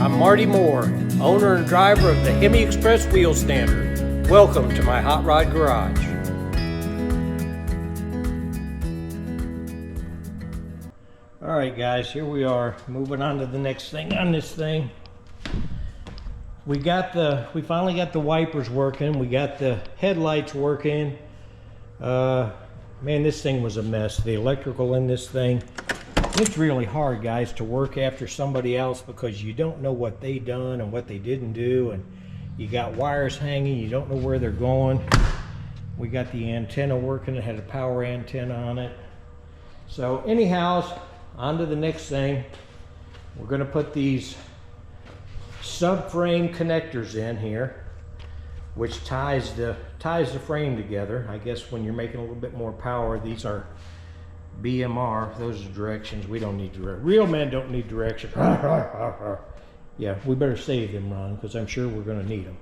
I'm Marty Moore, owner and driver of the Hemi Express Wheel Standard. Welcome to my hot rod garage. Alright guys, here we are, moving on to the next thing on this thing. We finally got the wipers working, we got the headlights working. Man, this thing was a mess. The electrical in this thing. It's really hard, guys, to work after somebody else because you don't know what they done and what they didn't do, and you got wires hanging, you don't know where they're going. We got the antenna working, it had a power antenna on it. So anyhow, on to the next thing. We're going to put these subframe connectors in here, which ties the frame together. I guess when you're making a little bit more power, these are BMR, those are directions. We don't need direction. Real men don't need direction. Yeah, we better save them, Ron, because I'm sure we're going to need them.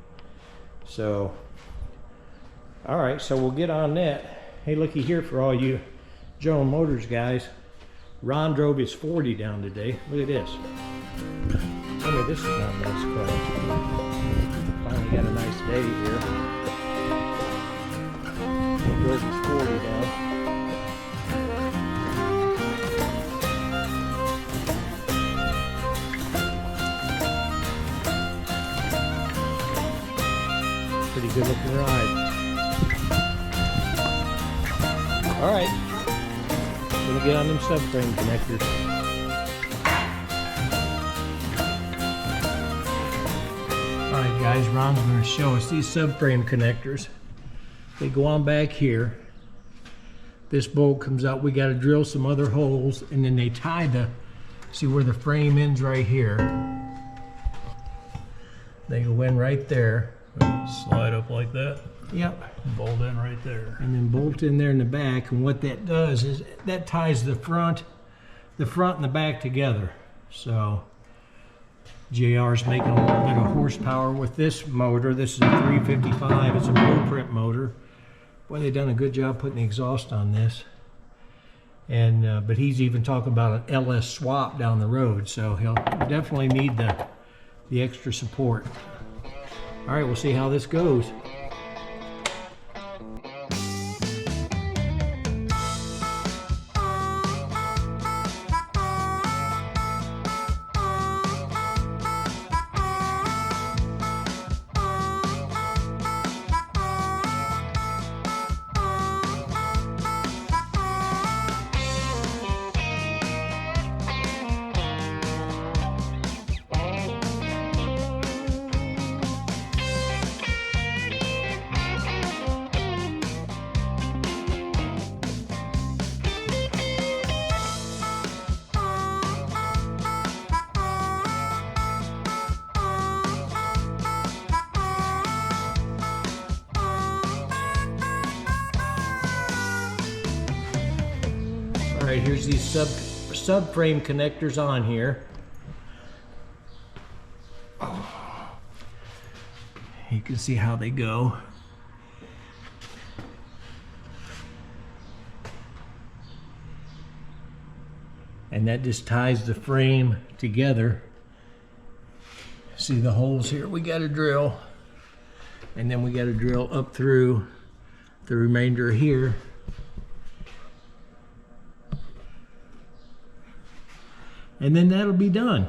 So, all right, so we'll get on that. Hey, looky here for all you General Motors guys. Ron drove his 40 down today. Look at this. Tell me this is not a nice car. Finally got a nice day here. He drove his 40 down. Pretty good looking ride. All right, gonna get on them subframe connectors. All right, guys, Ron's gonna show us these subframe connectors. They go on back here. This bolt comes out. We got to drill some other holes, and then they tie see where the frame ends right here. They go in right there. Slide up like that. Yep. Bolt in right there. And then bolt in there in the back, and what that does is that ties the front and the back together. So JR's making a little bit of horsepower with this motor. This is a 355. It's a blueprint motor. Boy, they've done a good job putting the exhaust on this. And but he's even talking about an LS swap down the road, so he'll definitely need the extra support. All right, we'll see how this goes. All right, here's these subframe connectors on here. You can see how they go. And that just ties the frame together. See the holes here we got to drill. And then we got to drill up through the remainder here. And then that'll be done.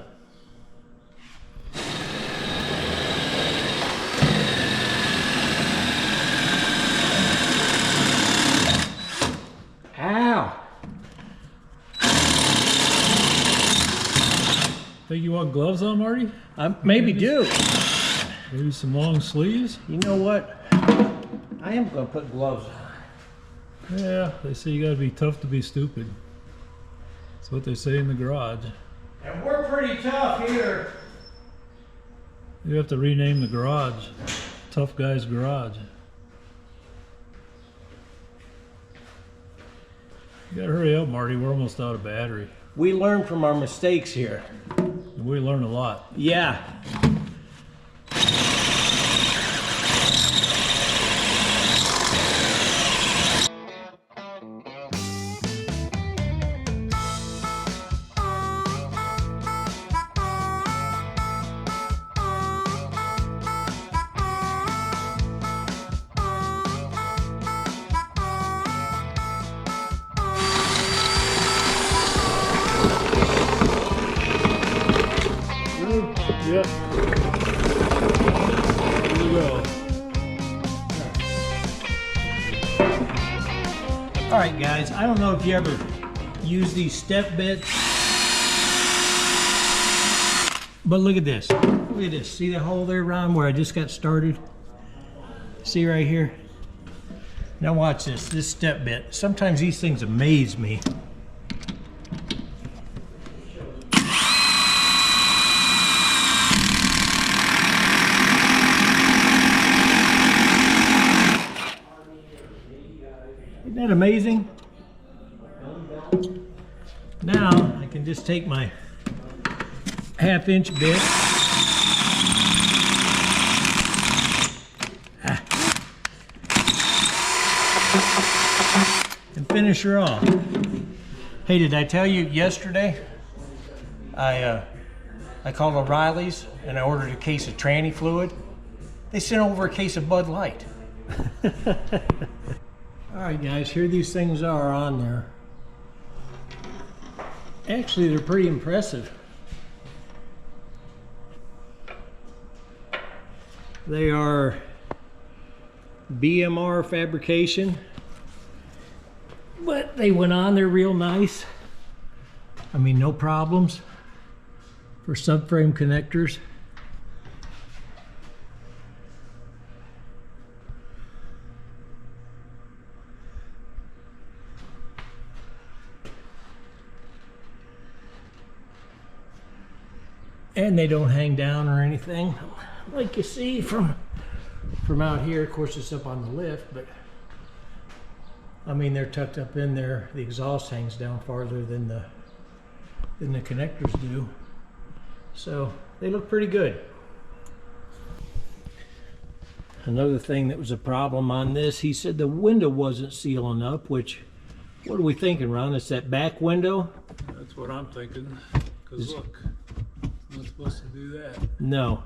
Ow! Think you want gloves on, Marty? I maybe do. Maybe some long sleeves? You know what? I am going to put gloves on. Yeah, they say you got to be tough to be stupid. That's what they say in the garage. And we're pretty tough here. You have to rename the garage. Tough Guy's Garage. You gotta hurry up, Marty. We're almost out of battery. We learn from our mistakes here. We learn a lot. Yeah. move? Yep. Here we go. All right, guys, I don't know if you ever use these step bits, but look at this. Look at this. See the hole there, Ron, where I just got started? See right here? Now watch this step bit. Sometimes these things amaze me. Isn't that amazing? Now I can just take my 1/2-inch bit. And finish her off. Hey, did I tell you yesterday I called O'Reilly's and I ordered a case of tranny fluid? They sent over a case of Bud Light. All right, guys, here these things are on there. Actually, they're pretty impressive. They are BMR fabrication, but they went on there real nice. I mean, no problems for subframe connectors. And they don't hang down or anything, like you see from out here. Of course, it's up on the lift, but I mean, they're tucked up in there. The exhaust hangs down farther than the connectors do. So they look pretty good. Another thing that was a problem on this, he said the window wasn't sealing up, which, what are we thinking, Ron? It's that back window? That's what I'm thinking. Because look, I'm not supposed to do that. No.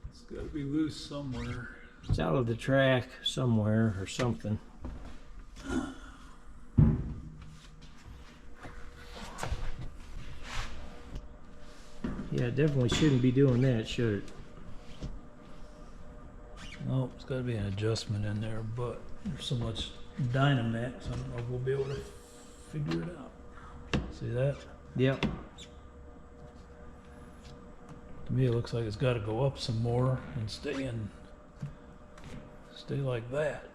It's got to be loose somewhere. It's out of the track somewhere or something. Yeah, it definitely shouldn't be doing that, should it? Oh, it's got to be an adjustment in there, but there's so much Dynamax, I don't know if we'll be able to figure it out. See that? Yep. To me, it looks like it's got to go up some more and stay like that.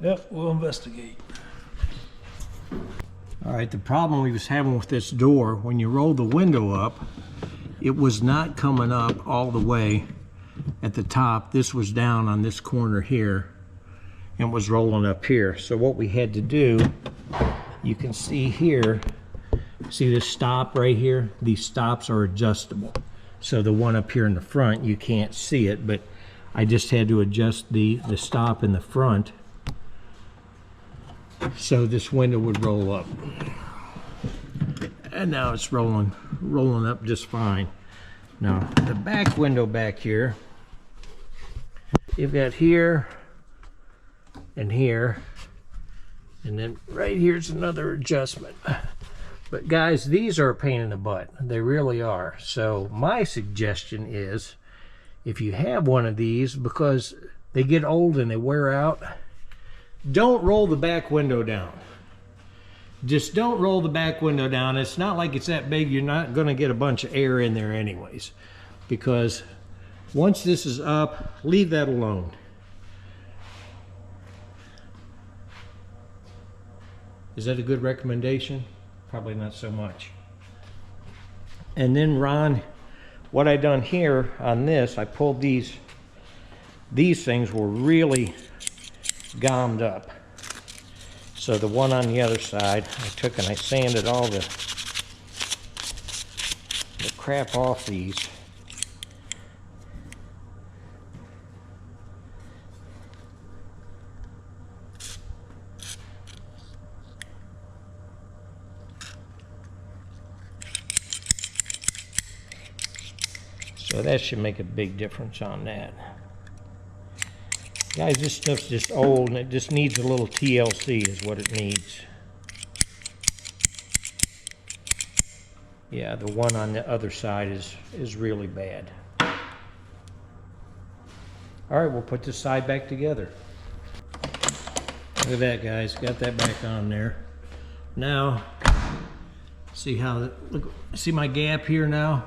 Yep, we'll investigate. All right, the problem we was having with this door, when you roll the window up, it was not coming up all the way at the top. This was down on this corner here and was rolling up here. So what we had to do, you can see here, see this stop right here? These stops are adjustable. So the one up here in the front, you can't see it, but I just had to adjust the stop in the front so this window would roll up. And now it's rolling up just fine. Now the back window back here, you've got here and here, and then right here's another adjustment. But guys, these are a pain in the butt. They really are. So my suggestion is, if you have one of these, because they get old and they wear out, don't roll the back window down. Just don't roll the back window down. It's not like it's that big. You're not going to get a bunch of air in there anyways. Because once this is up, leave that alone. Is that a good recommendation? Probably not so much. And then Ron, what I done here on this, I pulled these things were really gommed up. So the one on the other side, I took and I sanded all the crap off these. So that should make a big difference on that. Guys, this stuff's just old and it just needs a little TLC is what it needs. Yeah, the one on the other side is really bad. All right, we'll put this side back together. Look at that, guys. Got that back on there. Now, see how, look, see my gap here now?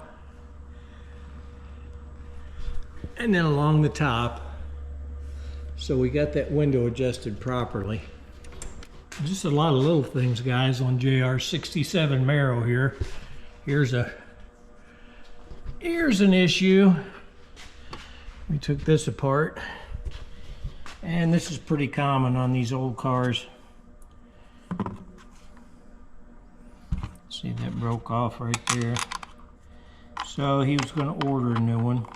And then along the top. So we got that window adjusted properly. Just a lot of little things, guys, on JR 67 Camaro here. Here's an issue. We took this apart, and this is pretty common on these old cars. See, that broke off right there. So he was going to order a new one.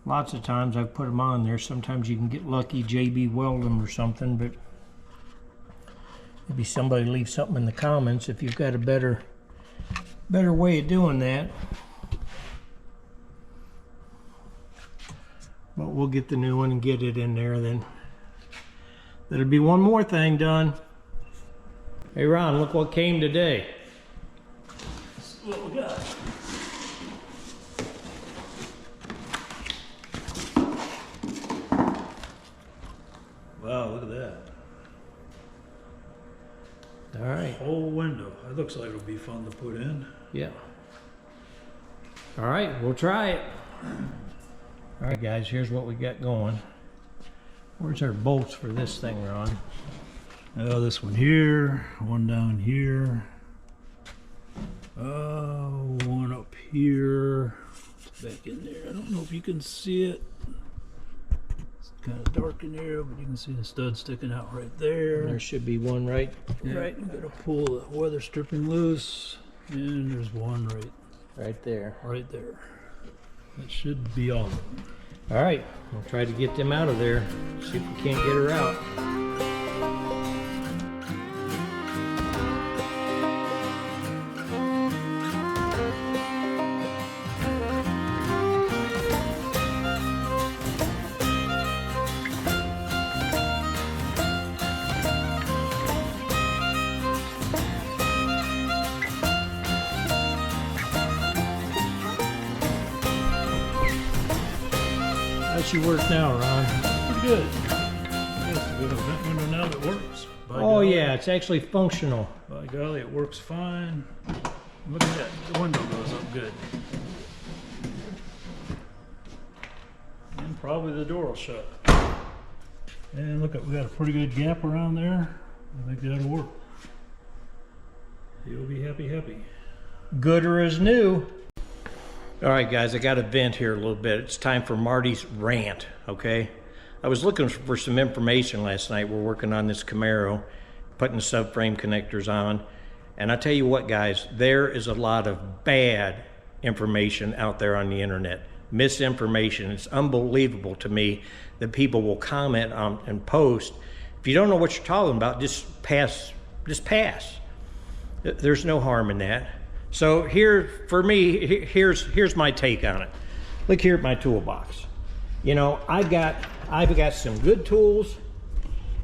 Lots of times I've put them on there. Sometimes you can get lucky, JB weld them or something, but maybe somebody leave something in the comments if you've got a better way of doing that. But we'll get the new one and get it in there, then that'll be one more thing done. Hey Ron, look what came today. That's what we got. Wow, look at that. All right. Whole window. It looks like it'll be fun to put in. Yeah. All right, we'll try it. All right, guys, here's what we got going. Where's our bolts for this thing, Ron? Oh, this one here, one down here. One up here. It's back in there. I don't know if you can see it. It's kind of dark in there, but you can see the stud sticking out right there. There should be one right. Right, you gotta pull the weather stripping loose, and there's one Right there. right there. That should be all of them. All right, we'll try to get them out of there. See if we can't get her out. How she work now, Ron? Pretty good. Yes, we have a vent window now that works. By Oh golly. yeah, it's actually functional. By golly, it works fine. Look at that, the window goes up good. And probably the door will shut. And look, we got a pretty good gap around there. I think that'll work. You'll be happy. Gooder as new. All right, guys, I got to vent here a little bit. It's time for Martys Rant, okay? I was looking for some information last night. We're working on this Camaro, putting the subframe connectors on. And I tell you what, guys, there is a lot of bad information out there on the internet. Misinformation. It's unbelievable to me that people will comment on and post. If you don't know what you're talking about, just pass. Just pass. There's no harm in that. So here, for me, here's my take on it. Look here at my toolbox. You know, I've got some good tools,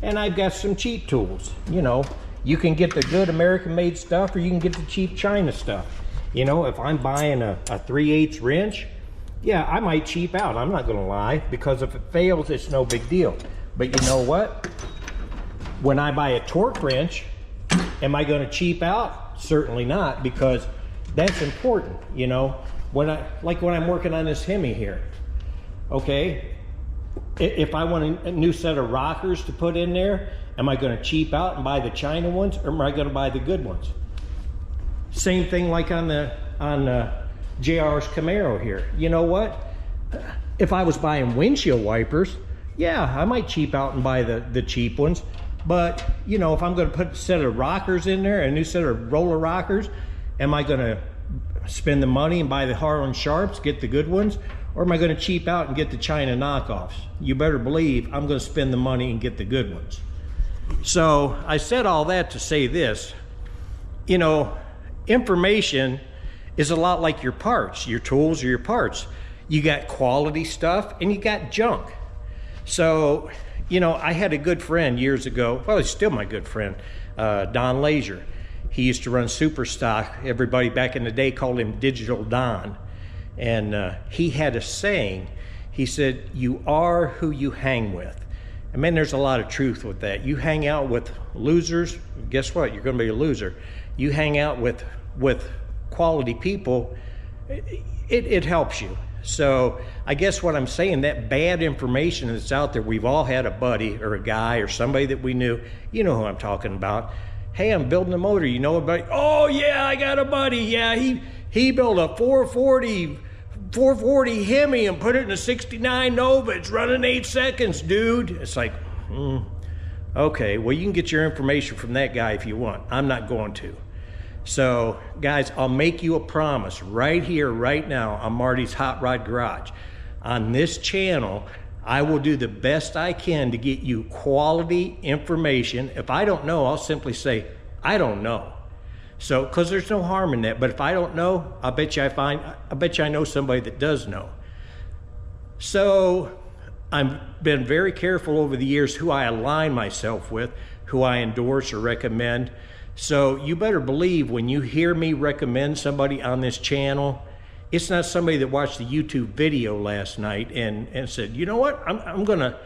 and I've got some cheap tools. You know, you can get the good American-made stuff, or you can get the cheap China stuff. You know, if I'm buying a 3/8 wrench, yeah, I might cheap out. I'm not going to lie, because if it fails, it's no big deal. But you know what? When I buy a torque wrench, am I going to cheap out? Certainly not, because that's important. You know, when I'm working on this Hemi here, okay, if I want a new set of rockers to put in there, am I going to cheap out and buy the China ones, or am I going to buy the good ones? Same thing like on JR's Camaro here. You know what? If I was buying windshield wipers, yeah, I might cheap out and buy the cheap ones. But, you know, if I'm going to put a set of rockers in there, a new set of roller rockers, am I going to spend the money and buy the Harlan Sharps, get the good ones? Or am I going to cheap out and get the China knockoffs? You better believe I'm going to spend the money and get the good ones. So I said all that to say this. You know, information is a lot like your parts. Your tools are your parts. You got quality stuff and you got junk. So, you know, I had a good friend years ago. Well, he's still my good friend, Don Laser. He used to run Superstock. Everybody back in the day called him Digital Don. And he had a saying. He said, "You are who you hang with." And man, there's a lot of truth with that. You hang out with losers, guess what? You're going to be a loser. You hang out with quality people, it helps you. So I guess what I'm saying, that bad information that's out there, we've all had a buddy or a guy or somebody that we knew, you know who I'm talking about. Hey, I'm building a motor, you know about, oh yeah, I got a buddy, yeah, he built a 440 Hemi and put it in a 69 Nova, it's running 8 seconds, dude. It's like, okay, well, you can get your information from that guy if you want. I'm not going to. So, guys, I'll make you a promise right here, right now on Marty's Hot Rod Garage. On this channel, I will do the best I can to get you quality information. If I don't know, I'll simply say, I don't know. So, because there's no harm in that. But if I don't know, I bet you I know somebody that does know. So, I've been very careful over the years who I align myself with, who I endorse or recommend. So you better believe when you hear me recommend somebody on this channel, it's not somebody that watched the YouTube video last night and said, you know what, I'm gonna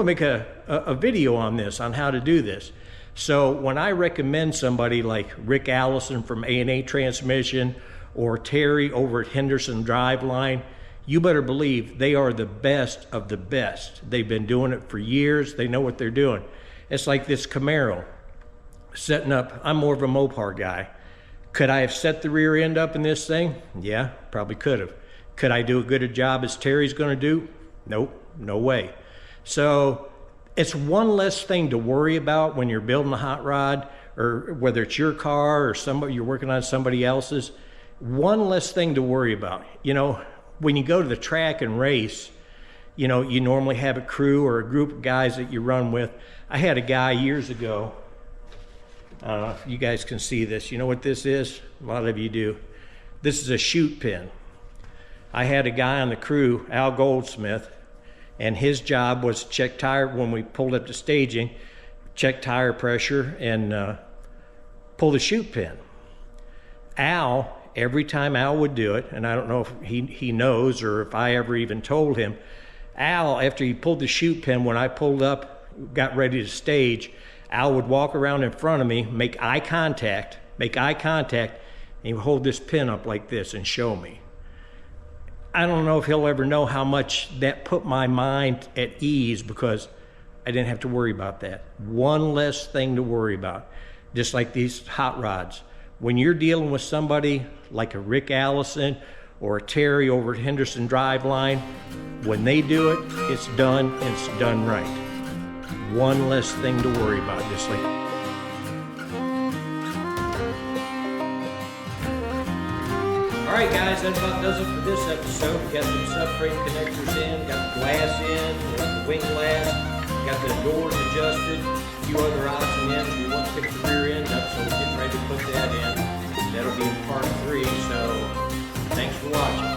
make a video on this, on how to do this. So when I recommend somebody like Rick Allison from A&A Transmission or Terry over at Henderson Driveline, you better believe they are the best of the best. They've been doing it for years. They know what they're doing. It's like this Camaro. Setting up, I'm more of a Mopar guy. Could I have set the rear end up in this thing? Yeah, probably could have. Could I do a good a job as Terry's gonna do? Nope, no way. So it's one less thing to worry about when you're building a hot rod, or whether it's your car or somebody you're working on somebody else's. One less thing to worry about. You know, when you go to the track and race, you know, you normally have a crew or a group of guys that you run with. I had a guy years ago. I don't know if you guys can see this. You know what this is? A lot of you do. This is a chute pin. I had a guy on the crew, Al Goldsmith, and his job was to check tire when we pulled up to staging, check tire pressure and pull the chute pin. Al, every time Al would do it, and I don't know if he knows or if I ever even told him, Al, after he pulled the chute pin, when I pulled up, got ready to stage, Al would walk around in front of me, make eye contact, and he would hold this pin up like this and show me. I don't know if he'll ever know how much that put my mind at ease because I didn't have to worry about that. One less thing to worry about. Just like these hot rods. When you're dealing with somebody like a Rick Allison or a Terry over at Henderson Driveline, when they do it, it's done and it's done right. One less thing to worry about, just like. All right, guys, that about does it for this episode. We got some subframe connectors in, got the glass in, got the wing glass, got the doors adjusted, a few other odds and ends. We want to pick the rear end up, so we're getting ready to put that in. That'll be in part 3, so thanks for watching.